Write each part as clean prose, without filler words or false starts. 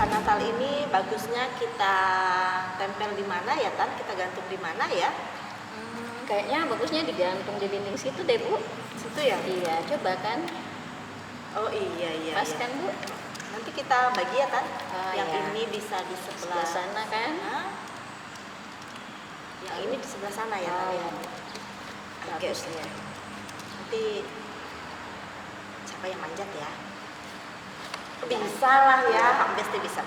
hiasan Natal ini bagusnya kita tempel di mana ya, Tan? Kita gantung di mana ya? Kayaknya bagusnya digantung di dinding situ deh, Bu. Situ ya? Iya, coba kan. Oh iya. Pas kan, Bu? Nanti kita bagi ya, Tan? Yang iya. ini bisa di sebelah sana kan? Yang ini di sebelah sana ya, Tan? Iya. Bagus ya. Nanti siapa yang manjat ya? Bisa lah ya, pasti bisa.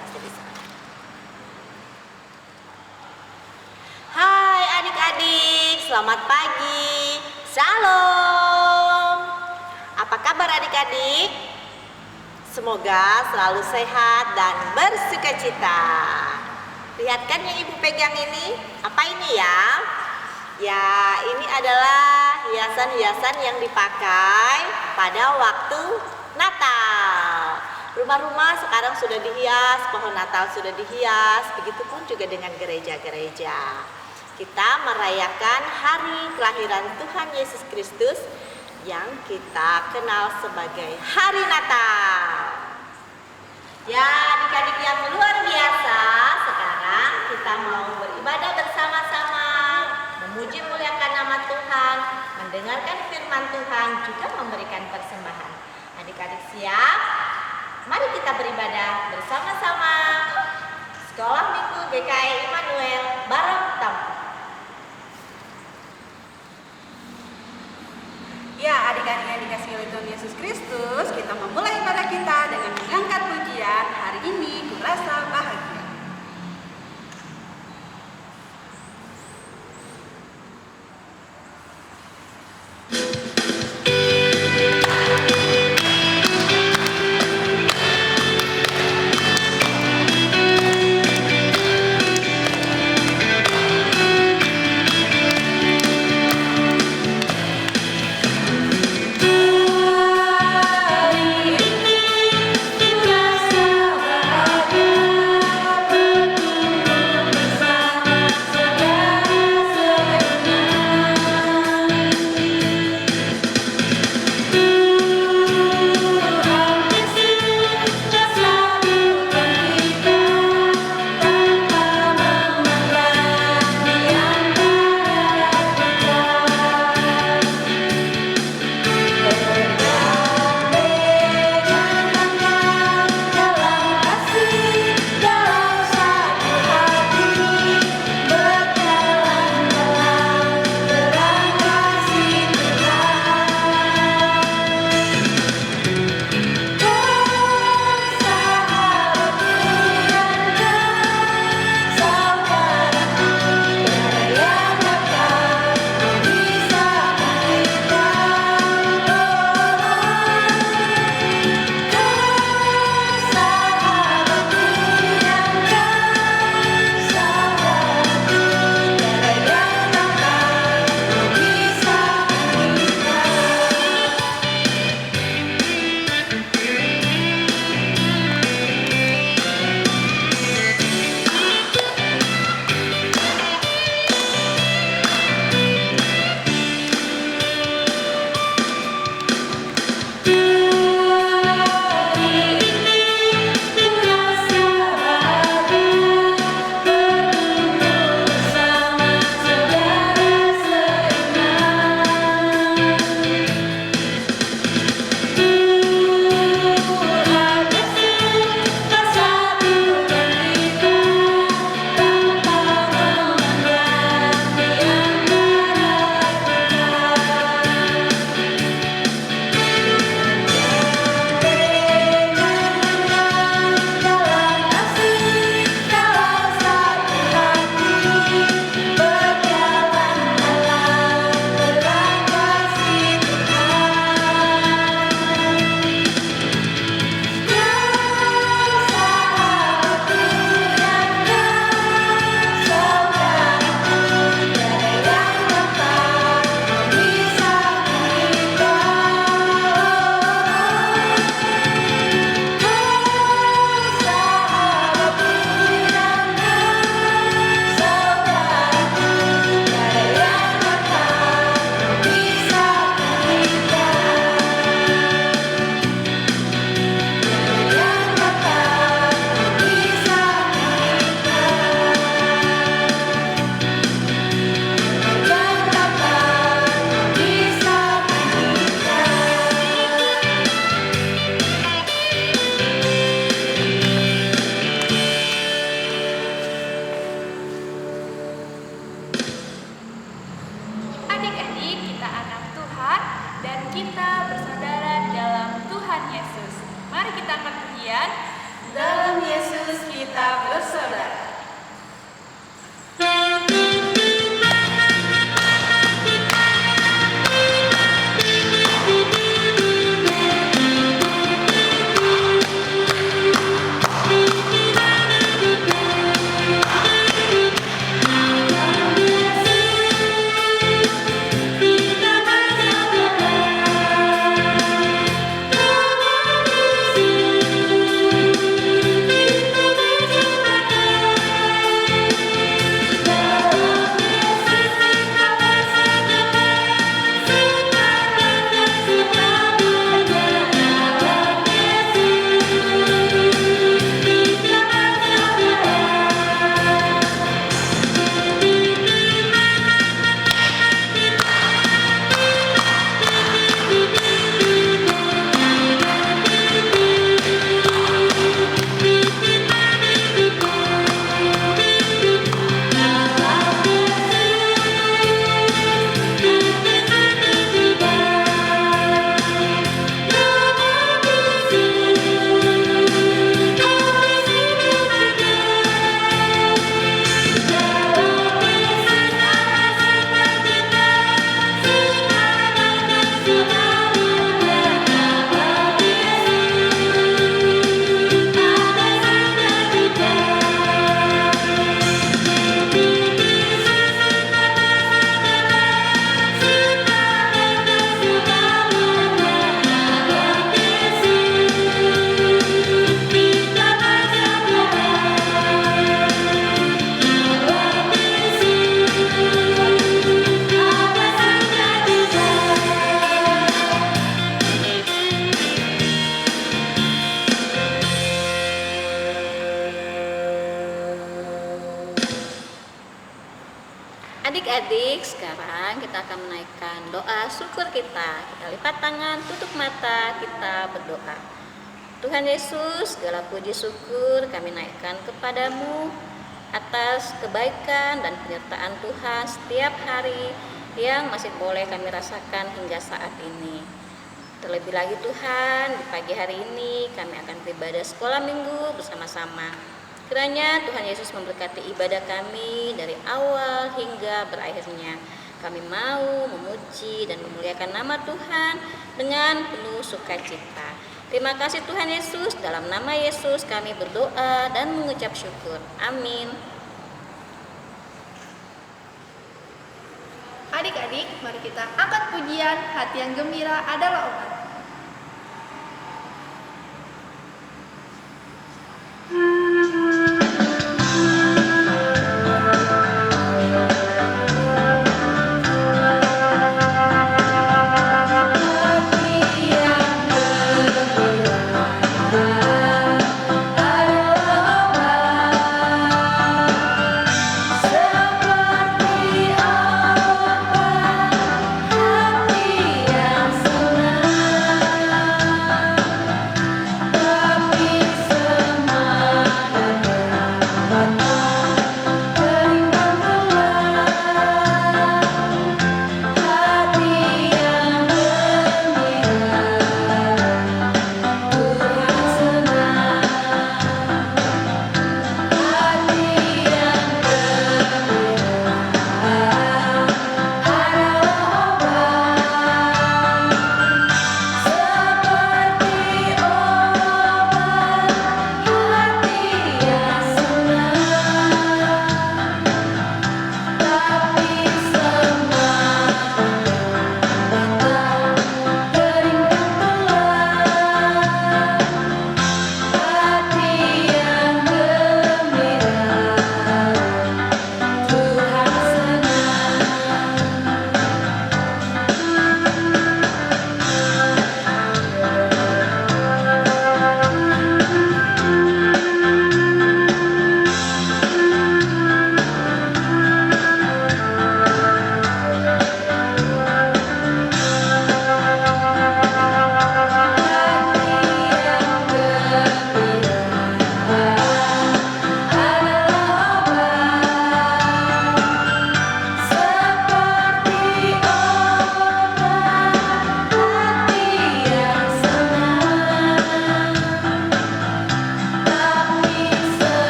Hai adik-adik, selamat pagi. Shalom. Apa kabar adik-adik? Semoga selalu sehat dan bersukacita. Lihat kan yang ibu pegang ini? Apa ini ya? Ya, ini adalah hiasan-hiasan yang dipakai pada waktu Natal. Rumah-rumah sekarang sudah dihias, pohon Natal sudah dihias, begitupun juga dengan gereja-gereja. Kita merayakan hari kelahiran Tuhan Yesus Kristus yang kita kenal sebagai Hari Natal. Ya, adik-adik yang luar biasa, sekarang kita mau beribadah bersama-sama, memuji muliakan nama Tuhan, mendengarkan firman Tuhan, juga memberikan persembahan. Adik-adik siap? Mari kita beribadah bersama-sama. Sekolah Minggu GKI Immanuel Barong Tampu. Ya, adik-adik yang dikasihi oleh Tuhan Yesus Kristus, kita memulai ibadah kita dengan mengangkat pujian. Hari ini kurasa bahagia. Hari Adik-adik, sekarang kita akan menaikkan doa syukur kita. Kita lipat tangan, tutup mata, kita berdoa. Tuhan Yesus, segala puji syukur kami naikkan kepadamu atas kebaikan dan penyertaan Tuhan setiap hari yang masih boleh kami rasakan hingga saat ini. Terlebih lagi Tuhan, di pagi hari ini kami akan beribadah sekolah minggu bersama-sama. Kiranya Tuhan Yesus memberkati ibadah kami dari awal hingga berakhirnya. Kami mau memuji dan memuliakan nama Tuhan dengan penuh sukacita. Terima kasih Tuhan Yesus, dalam nama Yesus kami berdoa dan mengucap syukur. Amin. Adik-adik, mari kita angkat pujian, hati yang gembira adalah obat. Seperti obat hati yang senang.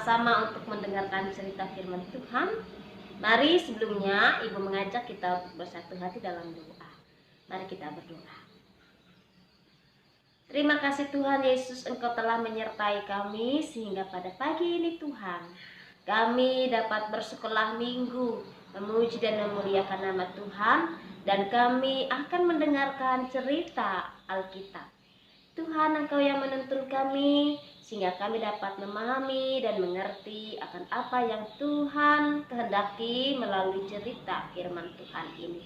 bersama-sama untuk mendengarkan cerita firman Tuhan. Mari sebelumnya Ibu mengajak kita untuk bersatu hati dalam doa. Mari kita berdoa. Terima kasih Tuhan Yesus, Engkau telah menyertai kami sehingga pada pagi ini Tuhan kami dapat bersekolah minggu, memuji dan memuliakan nama Tuhan, dan kami akan mendengarkan cerita Alkitab. Tuhan, Engkau yang menuntun kami sehingga kami dapat memahami dan mengerti akan apa yang Tuhan kehendaki melalui cerita firman Tuhan ini.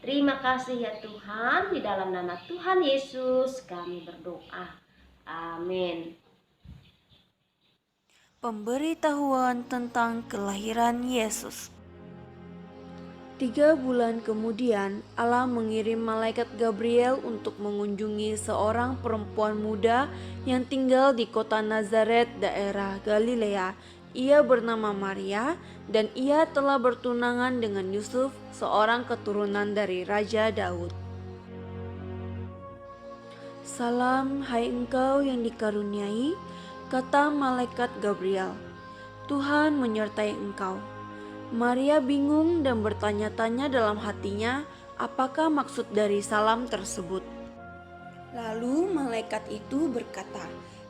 Terima kasih ya Tuhan, di dalam nama Tuhan Yesus kami berdoa. Amin. Pemberitahuan tentang kelahiran Yesus. 3 bulan kemudian, Allah mengirim malaikat Gabriel untuk mengunjungi seorang perempuan muda yang tinggal di kota Nazaret, daerah Galilea. Ia bernama Maria, dan ia telah bertunangan dengan Yusuf, seorang keturunan dari Raja Daud. Salam, hai engkau yang dikaruniai, kata malaikat Gabriel. Tuhan menyertai engkau. Maria bingung dan bertanya-tanya dalam hatinya, apakah maksud dari salam tersebut. Lalu malaikat itu berkata,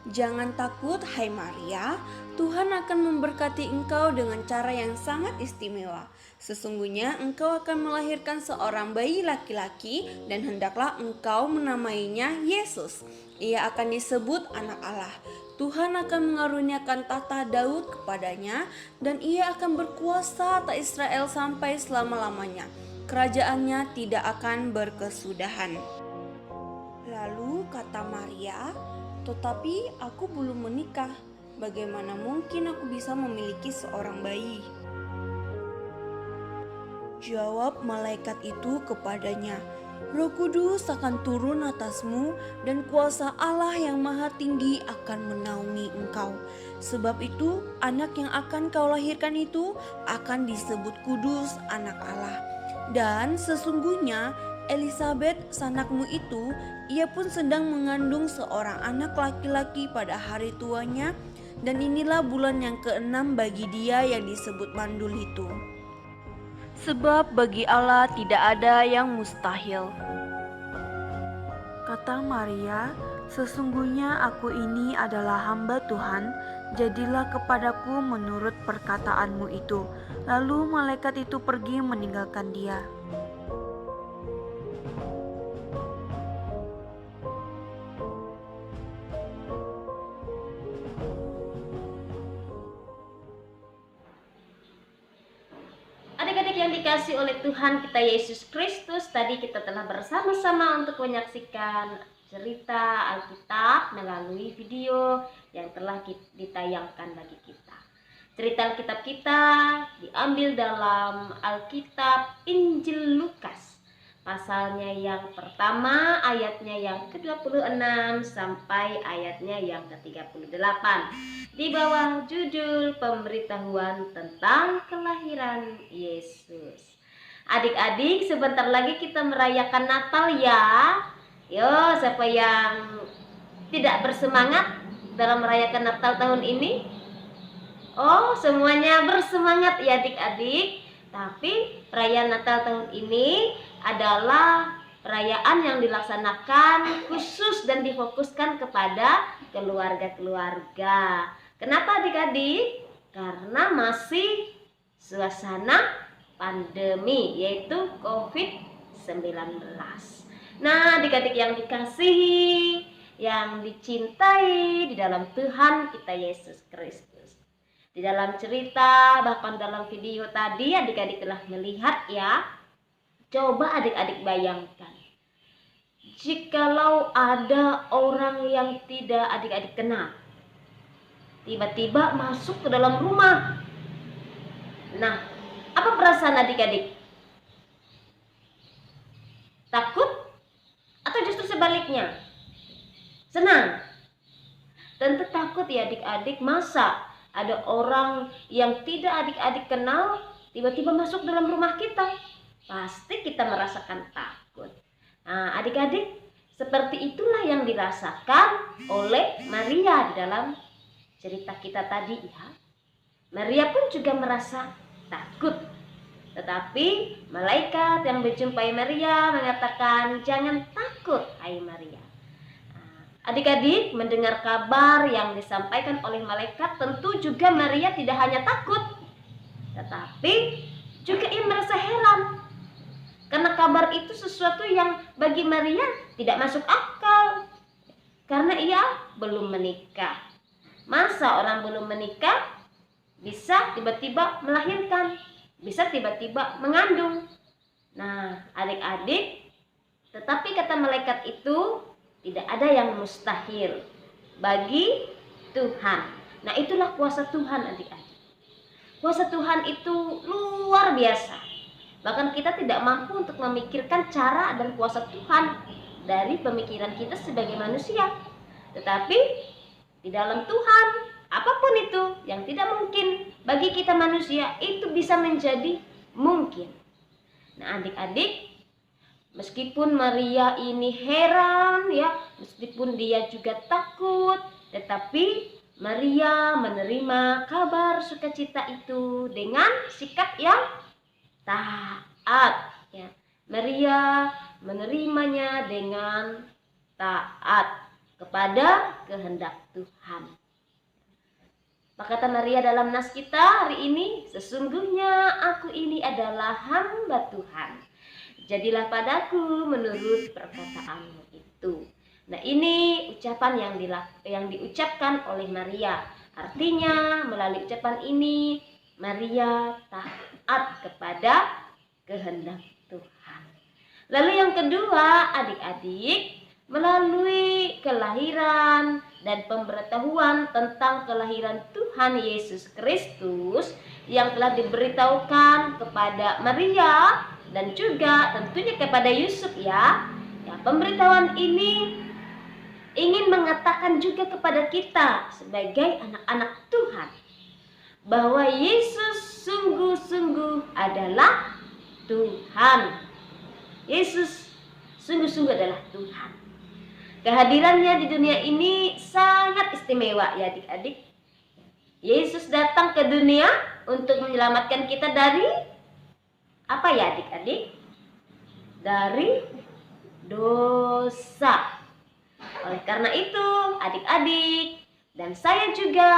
"Jangan takut, hai Maria, Tuhan akan memberkati engkau dengan cara yang sangat istimewa. Sesungguhnya engkau akan melahirkan seorang bayi laki-laki dan hendaklah engkau menamainya Yesus. Ia akan disebut Anak Allah. Tuhan akan mengaruniakan tahta Daud kepadanya dan ia akan berkuasa atas Israel sampai selama-lamanya. Kerajaannya tidak akan berkesudahan." Lalu kata Maria, "Tetapi aku belum menikah. Bagaimana mungkin aku bisa memiliki seorang bayi?" Jawab malaikat itu kepadanya, "Roh Kudus akan turun atasmu dan kuasa Allah yang Maha Tinggi akan menaungi engkau. Sebab itu anak yang akan kau lahirkan itu akan disebut kudus, Anak Allah. Dan sesungguhnya Elisabet sanakmu itu, ia pun sedang mengandung seorang anak laki-laki pada hari tuanya, dan inilah bulan yang ke-6 bagi dia yang disebut mandul itu. Sebab bagi Allah tidak ada yang mustahil." Kata Maria, "Sesungguhnya aku ini adalah hamba Tuhan, jadilah kepadaku menurut perkataanmu itu." Lalu malaikat itu pergi meninggalkan dia. Adik-adik yang dikasih oleh Tuhan kita Yesus Kristus, tadi kita telah bersama-sama untuk menyaksikan cerita Alkitab melalui video yang telah ditayangkan bagi kita. Cerita Alkitab kita diambil dalam Alkitab Injil Lukas, pasalnya yang pertama, ayatnya yang ke-26 sampai ayatnya yang ke-38. Di bawah judul pemberitahuan tentang kelahiran Yesus. Adik-adik, sebentar lagi kita merayakan Natal ya. Yo, siapa yang tidak bersemangat dalam merayakan Natal tahun ini? Oh, semuanya bersemangat ya adik-adik. Tapi perayaan Natal tahun ini adalah perayaan yang dilaksanakan khusus dan difokuskan kepada keluarga-keluarga. Kenapa adik-adik? Karena masih suasana pandemi, yaitu COVID-19. Nah, adik-adik yang dikasihi, yang dicintai di dalam Tuhan kita Yesus Kristus. Di dalam cerita, bahkan dalam video tadi adik-adik telah melihat ya. Coba adik-adik bayangkan, jikalau ada orang yang tidak adik-adik kenal, tiba-tiba masuk ke dalam rumah. Nah, apa perasaan adik-adik? Takut? Atau justru sebaliknya? Senang? Tentu takut ya adik-adik. Masa ada orang yang tidak adik-adik kenal tiba-tiba masuk dalam rumah kita? Pasti kita merasakan takut. Nah, adik-adik, seperti itulah yang dirasakan oleh Maria di dalam cerita kita tadi ya. Maria pun juga merasa takut. Tetapi malaikat yang menjumpai Maria mengatakan, "Jangan takut, hai Maria." Adik-adik mendengar kabar yang disampaikan oleh malaikat, tentu juga Maria tidak hanya takut, tetapi juga ia merasa heran. Karena kabar itu sesuatu yang bagi Maria tidak masuk akal. Karena ia belum menikah. Masa orang belum menikah bisa tiba-tiba melahirkan, bisa tiba-tiba mengandung. Nah, adik-adik, tetapi kata malaikat itu tidak ada yang mustahil bagi Tuhan. Nah, itulah kuasa Tuhan, adik-adik. Kuasa Tuhan itu luar biasa. Bahkan kita tidak mampu untuk memikirkan cara dan kuasa Tuhan dari pemikiran kita sebagai manusia. Tetapi di dalam Tuhan, apapun itu yang tidak mungkin bagi kita manusia, itu bisa menjadi mungkin. Nah, adik-adik, meskipun Maria ini heran ya, meskipun dia juga takut, tetapi Maria menerima kabar sukacita itu dengan sikap yang taat ya. Maria menerimanya dengan taat kepada kehendak Tuhan. Maka kata Maria dalam nas kita hari ini, "Sesungguhnya aku ini adalah hamba Tuhan. Jadilah padaku menurut perkataanmu itu." Nah, ini ucapan yang diucapkan oleh Maria. Artinya melalui ucapan ini Maria taat kepada kehendak Tuhan. Lalu yang kedua, adik-adik, melalui kelahiran dan pemberitahuan tentang kelahiran Tuhan Yesus Kristus yang telah diberitahukan kepada Maria dan juga tentunya kepada Yusuf ya. Ya, pemberitahuan ini ingin mengatakan juga kepada kita sebagai anak-anak Tuhan bahwa Yesus sungguh-sungguh adalah Tuhan. Yesus sungguh-sungguh adalah Tuhan. Kehadirannya di dunia ini sangat istimewa ya adik-adik. Yesus datang ke dunia untuk menyelamatkan kita dari apa ya adik-adik? Dari dosa. Oleh karena itu, adik-adik dan saya juga,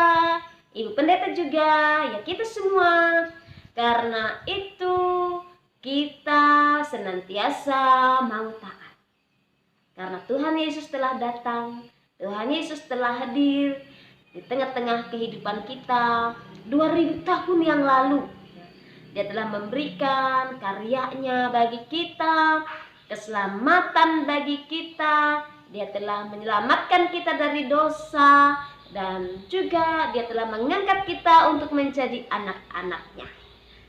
Ibu Pendeta juga, ya kita semua, karena itu kita senantiasa mau taat. Karena Tuhan Yesus telah datang, Tuhan Yesus telah hadir di tengah-tengah kehidupan kita 2000 tahun yang lalu. Dia telah memberikan karyanya bagi kita, keselamatan bagi kita. Dia telah menyelamatkan kita dari dosa, dan juga dia telah mengangkat kita untuk menjadi anak-anaknya.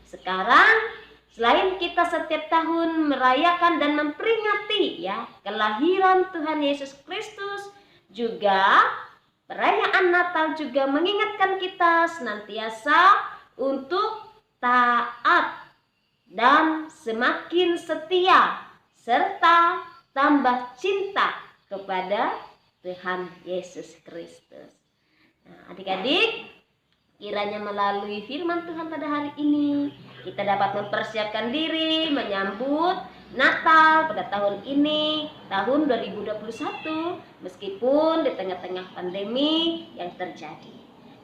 Sekarang, selain kita setiap tahun merayakan dan memperingati ya kelahiran Tuhan Yesus Kristus, juga perayaan Natal juga mengingatkan kita senantiasa untuk taat dan semakin setia serta tambah cinta kepada Tuhan Yesus Kristus. Nah, adik-adik, kiranya melalui firman Tuhan pada hari ini kita dapat mempersiapkan diri menyambut Natal pada tahun ini, tahun 2021, meskipun di tengah-tengah pandemi yang terjadi.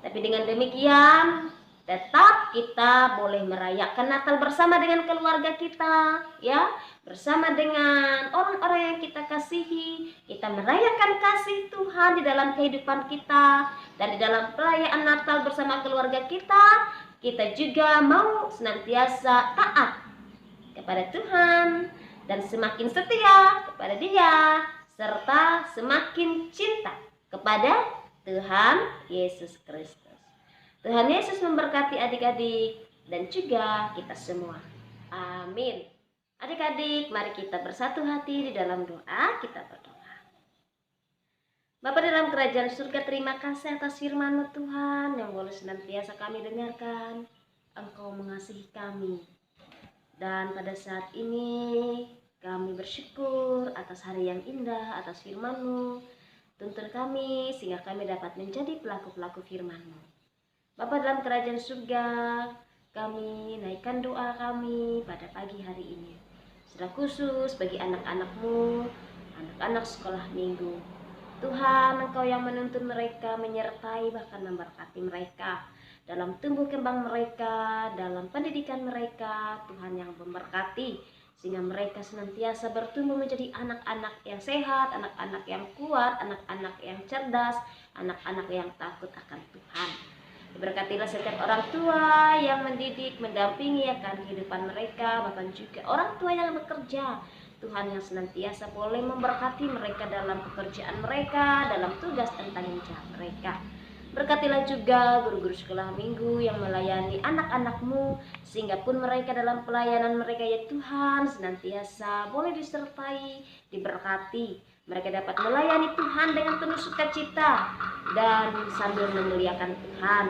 Tapi dengan demikian, tetap kita boleh merayakan Natal bersama dengan keluarga kita, ya, bersama dengan orang-orang yang kita kasihi. Kita merayakan kasih Tuhan di dalam kehidupan kita, dan di dalam perayaan Natal bersama keluarga kita, kita juga mau senantiasa taat kepada Tuhan dan semakin setia kepada Dia, serta semakin cinta kepada Tuhan Yesus Kristus. Tuhan Yesus memberkati adik-adik dan juga kita semua. Amin. Adik-adik, mari kita bersatu hati di dalam doa. Kita berdoa. Bapa dalam kerajaan surga, terima kasih atas firman-Mu Tuhan yang boleh senantiasa kami dengarkan. Engkau mengasihi kami. Dan pada saat ini kami bersyukur atas hari yang indah, atas firman-Mu. Tuntun kami sehingga kami dapat menjadi pelaku-pelaku firman-Mu. Bapa dalam kerajaan surga, kami naikkan doa kami pada pagi hari ini. Secara khusus bagi anak-anakmu, anak-anak sekolah minggu. Tuhan, Engkau yang menuntun mereka, menyertai bahkan memberkati mereka dalam tumbuh kembang mereka, dalam pendidikan mereka. Tuhan yang memberkati sehingga mereka senantiasa bertumbuh menjadi anak-anak yang sehat, anak-anak yang kuat, anak-anak yang cerdas, anak-anak yang takut akan Tuhan. Berkatilah setiap orang tua yang mendidik, mendampingi akan kehidupan mereka, bahkan juga orang tua yang bekerja. Tuhan yang senantiasa boleh memberkati mereka dalam pekerjaan mereka, dalam tugas dan tanggung jawab mereka. Berkatilah juga guru-guru sekolah minggu yang melayani anak-anakmu, sehingga pun mereka dalam pelayanan mereka ya Tuhan senantiasa boleh disertai, diberkati. Mereka dapat melayani Tuhan dengan penuh sukacita dan sambil memuliakan Tuhan.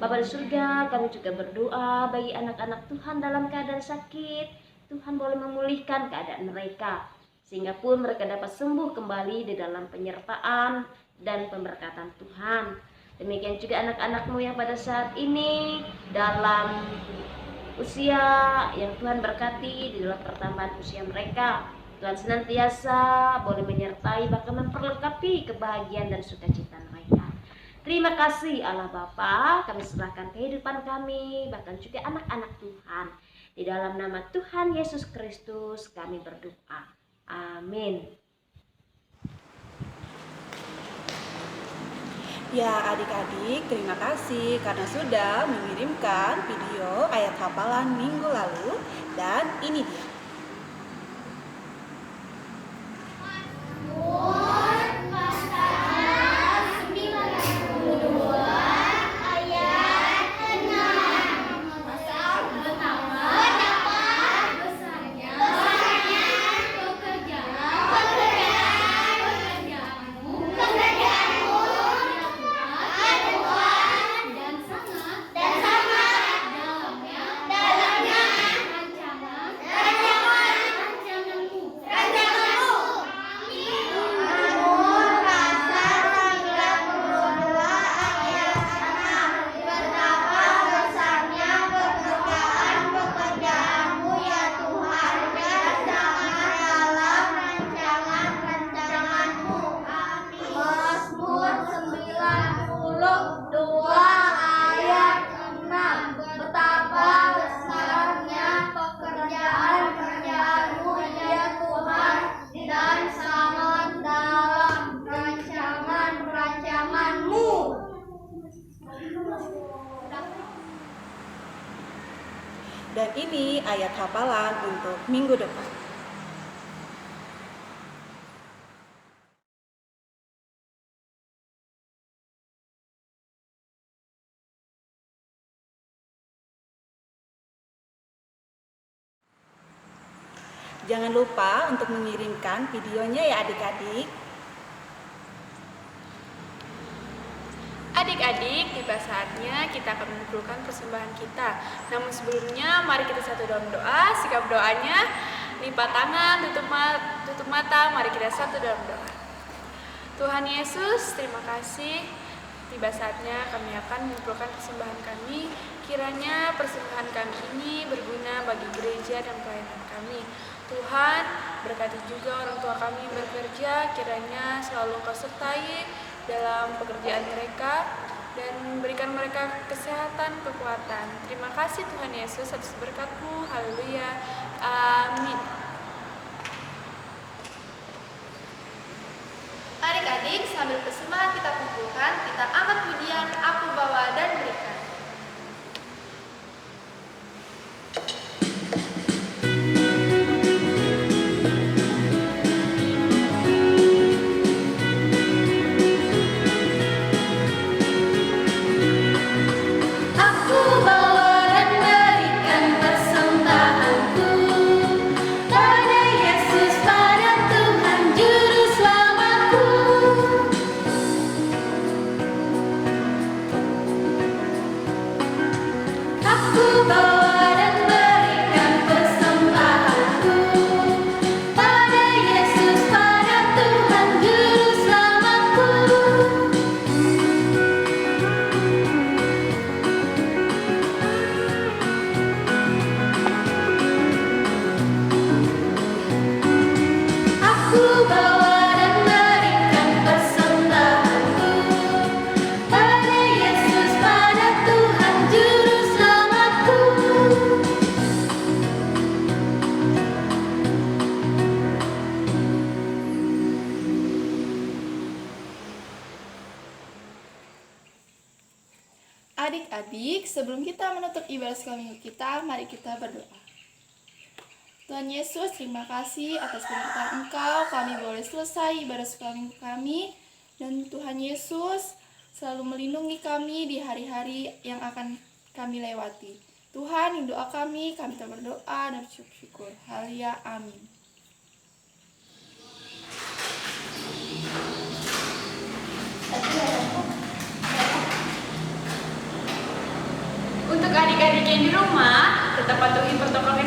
Bapa di surga, kami juga berdoa bagi anak-anak Tuhan dalam keadaan sakit. Tuhan boleh memulihkan keadaan mereka, sehingga pun mereka dapat sembuh kembali di dalam penyertaan dan pemberkatan Tuhan. Demikian juga anak-anakmu yang pada saat ini dalam usia yang Tuhan berkati di dalam pertambahan usia mereka. Tuhan senantiasa boleh menyertai bahkan memperlengkapi kebahagiaan dan sukacita mereka. Terima kasih Allah Bapa, kami serahkan kehidupan kami, bahkan juga anak-anak Tuhan. Di dalam nama Tuhan Yesus Kristus kami berdoa. Amin. Ya adik-adik, terima kasih karena sudah mengirimkan video ayat hafalan minggu lalu. Dan ini dia. Dan ini ayat hafalan untuk minggu depan. Jangan lupa untuk mengirimkan videonya ya adik-adik. Adik-adik, tiba saatnya kita akan mengumpulkan persembahan kita. Namun sebelumnya, mari kita satu dalam doa. Sikap doanya, lipat tangan, tutup mata, mari kita satu dalam doa. Tuhan Yesus, terima kasih. Tiba saatnya kami akan mengumpulkan persembahan kami. Kiranya persembahan kami ini berguna bagi gereja dan pelayanan kami. Tuhan, berkati juga orang tua kami yang bekerja. Kiranya selalu Kau sertai dalam pekerjaan mereka dan berikan mereka kesehatan, kekuatan. Terima kasih Tuhan Yesus atas berkat-Mu. Haleluya. Amin. Adik-adik, sambil persembahan kita kumpulkan, kita angkat pujian, aku bawa dan berikan. Aku Adik-adik, sebelum kita menutup ibadah sekolah minggu kita, mari kita berdoa. Tuhan Yesus, terima kasih atas penyertaan Engkau, kami boleh selesai ibadah sekolah minggu kami. Dan Tuhan Yesus selalu melindungi kami di hari-hari yang akan kami lewati. Tuhan, yang doa kami telah berdoa dan bersyukur. Haleluya, amin. Untuk adik-adik yang di rumah, tetap patuhi protokol